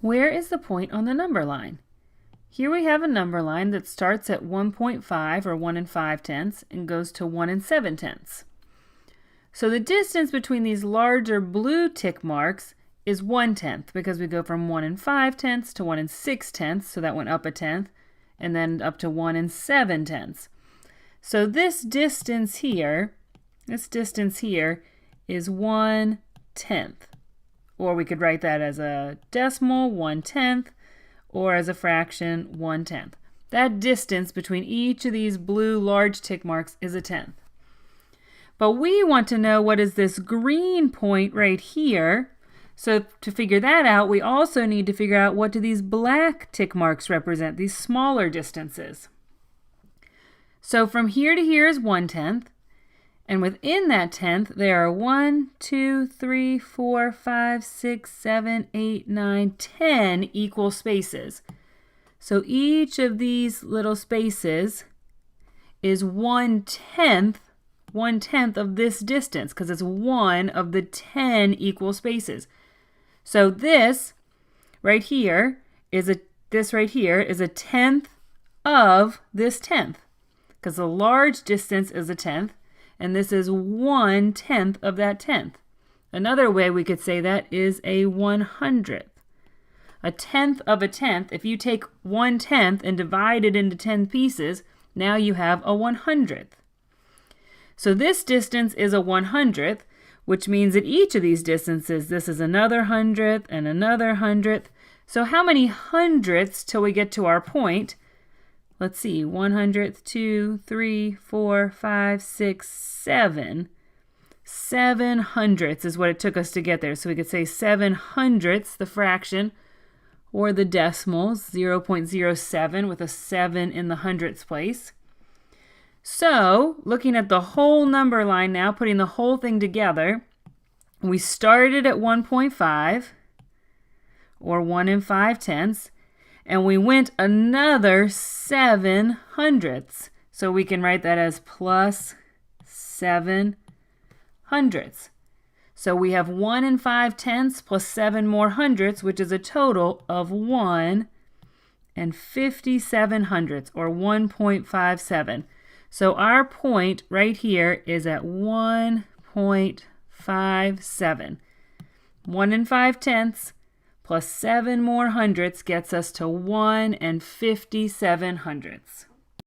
Where is the point on the number line? Here we have a number line that starts at 1.5 or 1 5/10 and goes to 1 7/10. So the distance between these larger blue tick marks is 1/10 because we go from 1 5/10 to 1 6/10, so that went up a tenth, and then up to 1 7/10. So this distance here is 1/10. Or we could write that as a decimal, 1/10, or as a fraction, 1/10. That distance between each of these blue large tick marks is a tenth. But we want to know what is this green point right here. So to figure that out, we also need to figure out what do these black tick marks represent, these smaller distances. So from here to here is 1/10. And within that tenth, there are 1, 2, 3, 4, 5, 6, 7, 8, 9, 10 equal spaces. So each of these little spaces is 1/10 of this distance because it's one of the 10 equal spaces. So this right here is a tenth of this tenth because the large distance is a tenth. And this is 1/10 of that tenth. Another way we could say that is a 100th. A tenth of a tenth, if you take 1/10 and divide it into 10 pieces, now you have a 100th. So this distance is a 100th, which means that each of these distances, this is another 100th and another 100th. So how many hundredths till we get to our point? Let's see, 100th, 2, 3, 4, 5, 6, 7. 7 hundredths is what it took us to get there. So we could say 7 hundredths, the fraction, or the decimals, 0.07 with a 7 in the hundredths place. So looking at the whole number line now, putting the whole thing together, we started at 1.5, or 1 5/10. And we went another 7 hundredths. So we can write that as plus 7 hundredths. So we have 1 5/10 plus 7 more hundredths, which is a total of 1 57 hundredths, or 1.57. So our point right here is at 1.57. 1 5/10 plus 7 more hundredths gets us to 1 57 hundredths.